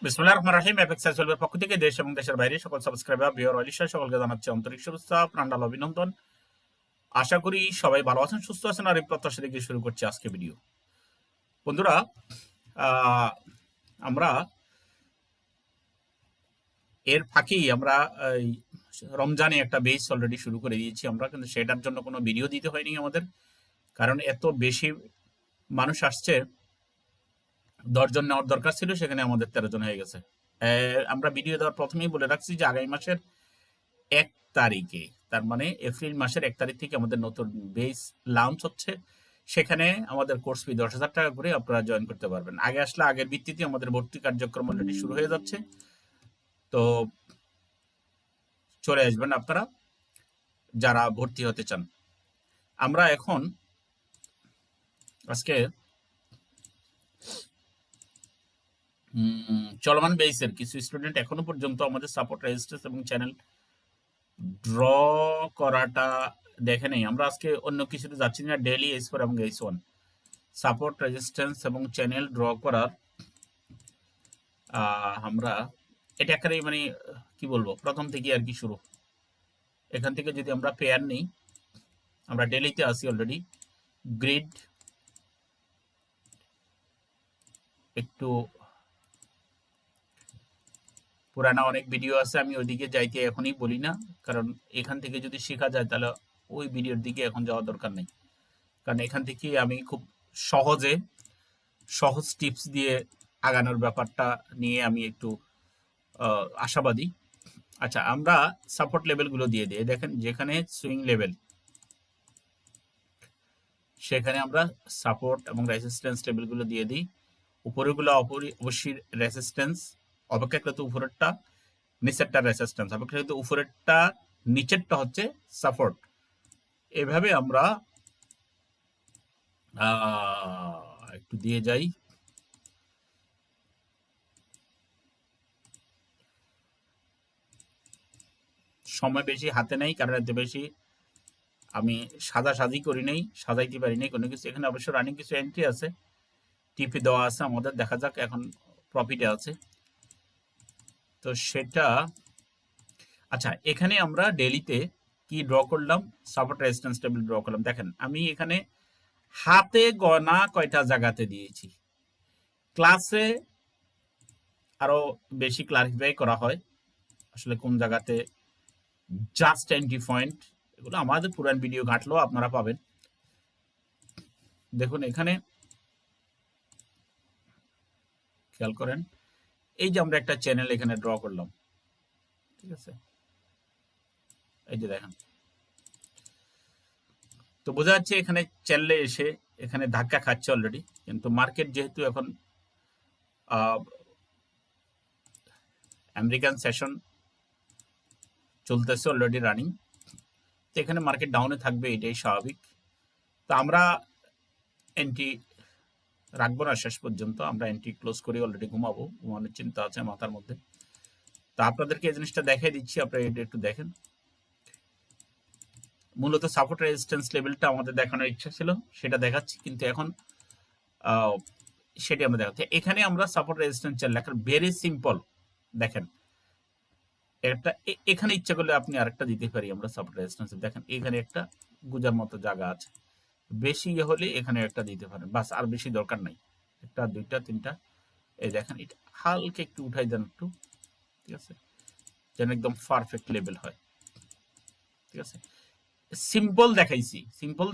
বিসমিল্লাহির রহমানির রহিম। এফএক্স সোলভের পক্ষ থেকে দেশ এবং দেশের বাইরে সকল সাবস্ক্রাইবার ভিউয়ার অলিশা সকলকে জানাচ্ছি আন্তরিক শুভেচ্ছা, প্রাণঢাল অভিনন্দন। আশা করি সবাই ভালো আছেন, সুস্থ আছেন। আর এই প্রত্যাশা থেকে শুরু করছি আজকে ভিডিও। বন্ধুরা, আমরা এর ফাঁকেই আমরা রমজানে একটা বেস অলরেডি শুরু করে দিয়েছি আমরা, কিন্তু সেটার জন্য কোনো ভিডিও দিতে হয়নি আমাদের, কারণ এত বেশি মানুষ আসছে। 10 জন নেওয়ার দরকার ছিল, সেখানে আমাদের 13 জন হয়ে গেছে। আমরা ভিডিও দেওয়ার প্রথমেই বলে রাখছি যে আগামী মাসের 1 তারিখে, তার মানে এপ্রিল মাসের 1 তারিখ থেকে আমাদের নতুন বেস লঞ্চ হচ্ছে। সেখানে আমাদের কোর্স ফি 10,000 টাকা করে আপনারা জয়েন করতে পারবেন। আগে আসলে আগের ভিত্তিতে আমাদের ভর্তি কার্যক্রম অলরেডি শুরু হয়ে যাচ্ছে, তো চলে আসবেন আপনারা যারা ভর্তি হতে চান। আমরা এখন আজকে চলমান বেসের কিছু স্টুডেন্ট এখনো পর্যন্ত আমাদের সাপোর্ট রেজিস্ট্রেন্স এবং চ্যানেল ড্র করাটা দেখে নেই। আমরা আজকে অন্য কিছুতে যাচ্ছি না। ডেইলি S4 এবং S1 সাপোর্ট রেজিস্ট্যান্স এবং চ্যানেল ড্র করার আমরা এটা একেবারে মানে কি বলবো, প্রথম থেকে আর কি শুরু। এখান থেকে যদি আমরা পেয়ার নিই, আমরা ডেইলিতে আসি অলরেডি। গ্রিড একটু পুরানা অনেক ভিডিও আছে, আমি ওইদিকে যাইতে এখনই বলি না, কারণ এখান থেকে যদি শেখা যায় তাহলে ওই ভিডিওর দিকে এখন যাওয়া দরকার নেই। কারণ এখান থেকে আমি খুব সহজ টিপস দিয়ে আগানোর ব্যাপারটা নিয়ে আমি একটু আশাবাদী। আচ্ছা, আমরা সাপোর্ট লেভেলগুলো দিয়ে দিই। দেখেন, যেখানে সুইং লেভেল সেখানে আমরা সাপোর্ট এবং রেসিস্ট্যান্স লেভেলগুলো দিয়ে দিই। উপরেগুলো অবশ্যই রেসিস্ট্যান্স, অপেক্ষাকৃত উপরেরটা, নিচেরটা রেসিস্ট্যান্স, অপেক্ষাকৃত উপরেরটা, নিচেরটা হচ্ছে সাপোর্ট। এভাবে আমরা একটু দিয়ে যাই। সময় বেশি হাতে নেই, কারণ এত বেশি আমি সাজাসাজি করি নেই, সাজাইতে পারি নাই কোনো কিছু। এখানে অবশ্য রানিং কিছু এন্ট্রি আছে, টিপি দেওয়া আছে আমাদের, দেখা যাক এখন প্রফিটে আছে তো সেটা। আচ্ছা, এখানে আমরা ডেইলিতে কি ড্র করলাম? সাপোর্ট রেজিস্ট্যান্স টেবিল ড্র করলাম। দেখেন, আমি এখানে হাতে গনা কয়টা জায়গাতে দিয়েছি। ক্লাসে আরো বেশি ক্লারিফাই করা হয় আসলে কোন জায়গাতে জাস্ট এন্ট্রি পয়েন্ট, এগুলো আমাদের পুরান ভিডিও ঘাটলেও আপনারা পাবেন। দেখুন, এখানে খেয়াল করেন, এই যে আমরা একটা চ্যানেল এখানে ড্র করলাম, ঠিক আছে? এই যে দেখেন, তো বোঝা যাচ্ছে এখানে চ্যানেলে এসে এখানে ধাক্কা খাচ্ছে অলরেডি, কিন্তু মার্কেট যেহেতু এখন আমেরিকান সেশন চলতেছে অলরেডি রানিং, তো এখানে মার্কেট ডাউনে থাকবে, এটাই স্বাভাবিক। তো আমরা এন্ট্রি রাখবো না শেষ পর্যন্ত, আমরা এন্ট্রি ক্লোজ করে অলরেডি ঘুমানোর চিন্তা আছে মাথার মধ্যে। তো আপনাদেরকে এই জিনিসটা দেখাই দিচ্ছি, আপনারা এটা একটু দেখেন। মূলত সাপোর্ট রেজিস্ট্যান্স লেভেলটা আমাদের দেখানোর ইচ্ছা ছিল, সেটা দেখাচ্ছি, কিন্তু এখন সেটি আমরা দেখাচ্ছি। এখানে আমরা সাপোর্ট রেজিস্ট্যান্স লেখার ভেরি সিম্পল। দেখেন, একটা এখানে ইচ্ছা করলে আপনি আরেকটা দিতে পারি আমরা সাপোর্ট রেজিস্ট্যান্স। দেখেন, এখানে একটা গুজার মতো জায়গা আছে, বেশি হলে এখানে একটা দিতে পারেন, বাস, আর বেশি দরকার নাই। একটা, দুইটা, তিনটা। এই দেখেন, এটা হালকা একটু উঠাই দেন একটু, ঠিক আছে, যেন একদম পারফেক্ট লেভেল হয়, ঠিক আছে? সিম্পল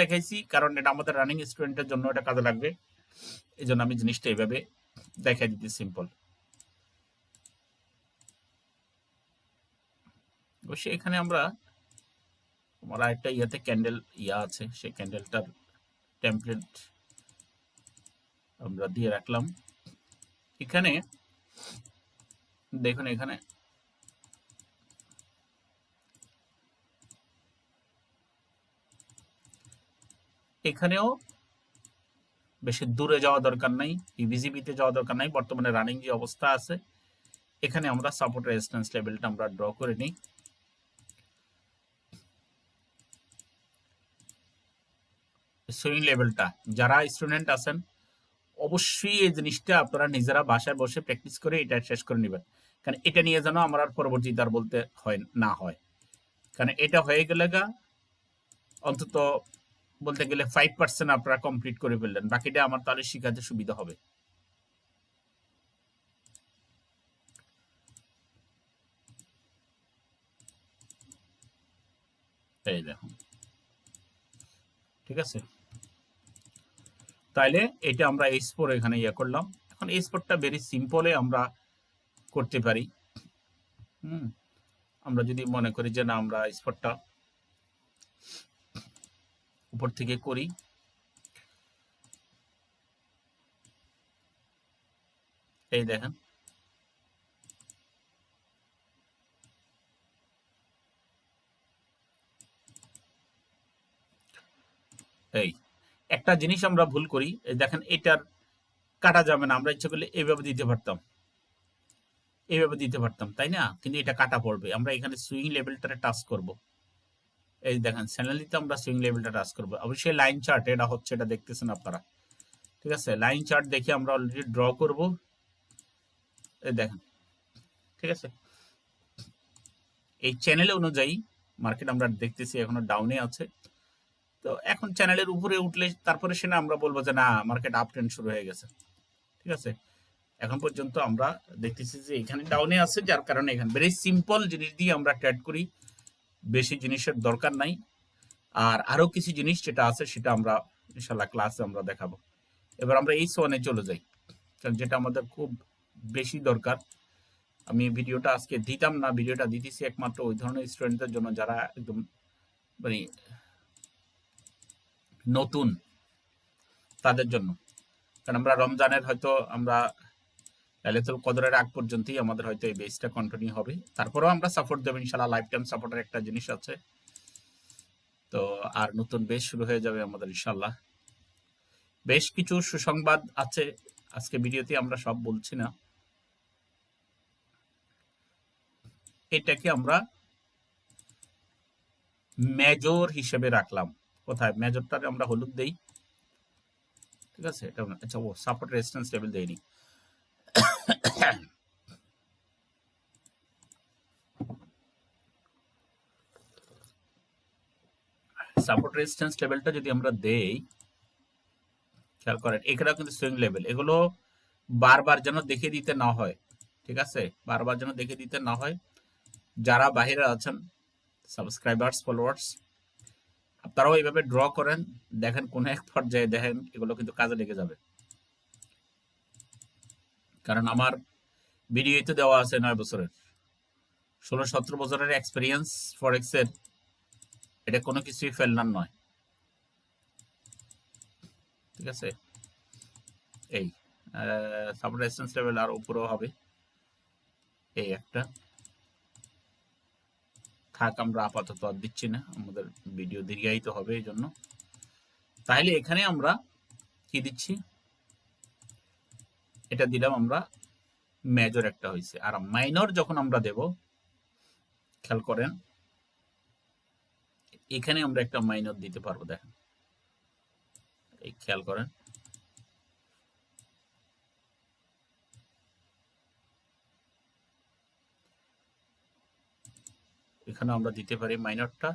দেখাইছি কারণ এটা আমাদের রানিং স্টুডেন্টের জন্য এটা কাজে লাগবে, এই জন্য আমি জিনিসটা এইভাবে দেখাই দিতে সিম্পল। অবশ্যই এখানে আমরা আমার একটা ইয়াতে ক্যান্ডেল আছে, সেই ক্যান্ডেলটার টেমপ্লেট আমরা দিয়ে রাখলাম। এখানে দেখুন, এখানেও বেশি দূরে যাওয়া দরকার নাই, ইভিজিবিতে যাওয়া দরকার নাই। বর্তমানে রানিং যে অবস্থা আছে, এখানে আমরা সাপোর্ট রেজিস্ট্যান্স লেভেলটা আমরা ড্র করে নিই। সুইং লেভেলটা যারা স্টুডেন্ট আছেন অবশ্যই এই জিনিসটা আপনারা নিজেরা বাসায় বসে প্র্যাকটিস করে এটা শেষ করে নেবেন, কারণ এটা নিয়ে যেন আমার আর পরবর্তীতে আর বলতে হয় না হয়, কারণ এটা হয়ে গেলে অন্তত বলতে গেলে 5% আপনারা কমপ্লিট করে ফেললেন, বাকিটা আমার তাহলে শিখাতে সুবিধা হবে। এই দেখুন, ঠিক আছে। তাইলে এটা আমরা এই স্পোর এখানে ইয়ে করলাম। এখন এই স্পোরটা ভেরি সিম্পলে আমরা করতে পারি। আমরা যদি মনে করি যে না আমরা স্পোরটা উপর থেকে করি, এই দেখেন এই একটা জিনিস আমরা ভুল করি, এই দেখেন এটার কাটা যাবে না, আমরা ইচ্ছা করলে এইভাবে দিতে পারতাম, এইভাবে দিতে পারতাম, তাই না? কিন্তু এটা কাটা পড়বে। আমরা এখানে সুইং লেভেলটা টাচ করব। এই দেখেন চ্যানেলিতে আমরা সুইং লেভেলটা টাচ করব। অবশ্যই লাইন চার্ট এটা হচ্ছে, এটা দেখতেছেন আপনারা, ঠিক আছে? লাইন চার্ট দেখে আমরা অলরেডি ড্র করব। এই দেখেন, ঠিক আছে? এই চ্যানেল অনুযায়ী মার্কেট আমরা দেখতেছি এখনো ডাউনে আছে। তো এখন চ্যানেলের উপরে উঠলে তারপরে সে না আমরা বলবো যে না মার্কেট আপ ট্রেন্ড শুরু হয়ে গেছে, ঠিক আছে? এখন পর্যন্ত আমরা দেখতেছি যে এখানে ডাউনে আছে, যার কারণে এখানে ভেরি সিম্পল জিনিস দিয়ে আমরা ট্রেড করি, বেশি জিনিসের দরকার নাই। আর আরো কিছু জিনিস যেটা আছে সেটা আমরা ইনশাল্লাহ ক্লাসে আমরা দেখাবো। এবার আমরা এই সোয়ানে চলে যাই, কারণ যেটা আমাদের খুব বেশি দরকার। আমি ভিডিওটা আজকে দিতাম না, ভিডিওটা দিতেছি একমাত্র ওই ধরনের স্টুডেন্টদের জন্য যারা একদম মানে নতুন, তাদের জন্য। কারণ আমরা রমজানের হয়তো আমরা লাইলাতুল কদরের আগ পর্যন্তই আমাদের হয়তো এই বেসটা কন্টিনিউ হবে, তারপরেও আমরা সাপোর্ট দেবো ইনশাআল্লাহ। লাইফ টাইম সাপোর্টের একটা জিনিস আছে, তো আর নতুন বেস শুরু হয়ে যাবে আমাদের ইনশাআল্লাহ। বেশ কিছু সুসংবাদ আছে, আজকে ভিডিওতে আমরা সব বলছি না। এটাকে আমরা মেজর হিসেবে রাখলাম। কোথায় মেজরটা আমরা হলুদ দেই, ঠিক আছে? এটা আচ্ছা, ও সাপোর্ট রেজিস্ট্যান্স লেভেল দেয়নি। সাপোর্ট রেজিস্ট্যান্স লেভেলটা যদি আমরা দেই, খেয়াল করেন এখানে কিন্তু সুইং লেভেল, এগুলো বারবার যেন দেখে দিতে না হয়, ঠিক আছে? বারবার যেন দেখে দিতে না হয়। যারা বাহিরে আছেন সাবস্ক্রাইবার্স ফলোয়ার্স, আপনারাও এইভাবে ড্র করেন, দেখেন কোন এক পর্যায়ে দেখেন এগুলো কিন্তু কাজে লেগে যাবে। কারণ আমার ভিডিও তো দেওয়া আছে 9 বছরের, 16-17 বছরের এক্সপিরিয়েন্স ফরেক্সের, এটা কোনো কিছুই ফেলনার নয়, ঠিক আছে? এই সাপোর্ট রেজিস্ট্যান্স লেভেল আর উপরেও হবে, এই একটা থাক, আমরা আপাতত আর দিচ্ছি না, আমাদের ভিডিও দীর্ঘায়িত হবে এই জন্য। তাহলে এখানে আমরা কি দিচ্ছি, এটা দিলাম আমরা মেজর একটা হয়েছে। আর মাইনর যখন আমরা দেব, খেয়াল করেন এখানে আমরা একটা মাইনর দিতে পারবো, দেখেন এই খেয়াল করেন, এখানে আমরা দিতে পারি মাইনরটা।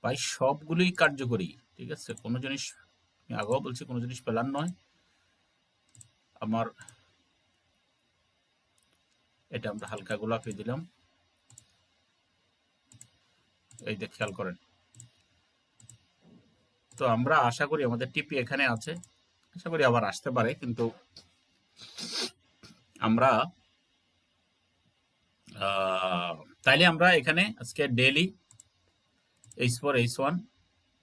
ভাই সবগুলোই কার্যকরী, ঠিক আছে? কোনো জিনিস আমি আগেও বলছি, কোনো জিনিস পেলার নয়। আমার এটা আমরা হালকা গোলাপি দিলাম, এই যে খেয়াল করেন। তো আমরা আশা করি আমাদের টিপি এখানে আছে, আশা করি আবার আসতে পারে, কিন্তু আমরা তাইলে আমরা এখানে আজকে ডেইলি H4 H1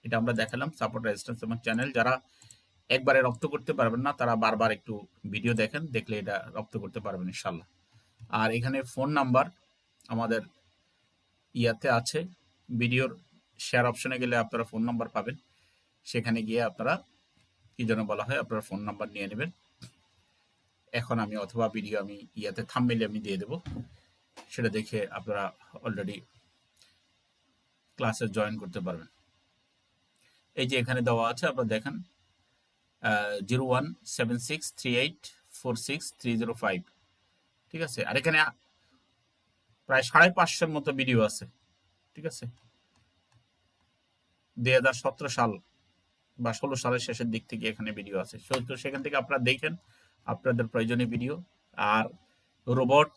এটা আমরা দেখালাম, সাপোর্ট রেজিস্ট্যান্স এবং চ্যানেল। যারা একবারে রপ্ত করতে পারবেন না তারা বারবার একটু ভিডিও দেখেন, দেখলে এটা রপ্ত করতে পারবেন ইনশাল্লাহ। আর এখানে ফোন নাম্বার আমাদের ইয়াতে আছে, ভিডিওর শেয়ার অপশনে গেলে আপনারা ফোন নাম্বার পাবেন, সেখানে গিয়ে আপনারা কি যেন বলা হয় আপনার ফোন নাম্বার নিয়ে নেবেন। এখন আমি অথবা ভিডিও আমি ইয়াতে থাম্বনেইলে আমি দিয়ে দেব, সেটা দেখে আপনারা অলরেডি ক্লাসে জয়েন করতে পারবেন। এই যে এখানে দেওয়া আছে, আপনারা দেখেন 017638463005। ঠিক আছে, আর এখানে প্রায় 550 মতো ভিডিও আছে। ঠিক আছে, 2017 সাল বা 16 সালের শেষের দিক থেকে এখানে ভিডিও আছে, তো সেখান থেকে আপনারা দেখেন আপনাদের প্রয়োজনীয় ভিডিও। আর রোবট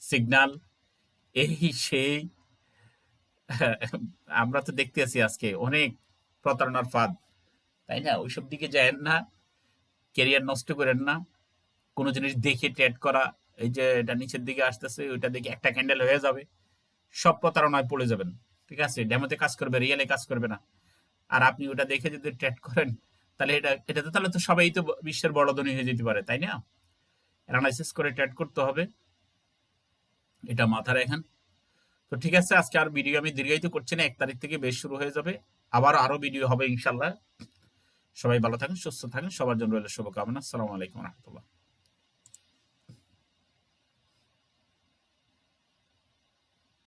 সিগন্যাল এই সেই আমরা তো দেখতে আছি আজকে অনেক প্রতারণার ফাঁদ, তাই না? ওইসব দিকে যায়েন না, ক্যারিয়ার নষ্ট করেন না। কোনো জিনিস দেখে ট্রেড করা, এই যে এটা নিচের দিকে আসতেছে ওইটা দেখে একটা ক্যান্ডেল হয়ে যাবে, সব প্রতারণায় পড়ে যাবেন। ঠিক আছে, ডেমোতে কাজ করবে, রিয়েলে কাজ করবে না। আর আপনি ওটা দেখে যদি ট্রেড করেন তাহলে এটাতে তাহলে তো সবাই তো বিশ্বের বড় ধনী হয়ে যেতে পারে, তাই না? অ্যানালাইসিস করে ট্রেড করতে হবে, এটা মাথায় রাখেন। তো ঠিক আছে, আজকে আর ভিডিও আমি দীর্ঘায়িত করছি না, 1 তারিখ থেকে বেশ শুরু হয়ে যাবে, আবার আরো ভিডিও হবে ইনশাল্লাহ। সবাই ভালো থাকেন, সুস্থ থাকেন, সবার জন্য রইল শুভকামনা। আসসালামু আলাইকুম রহমতুল্লাহ।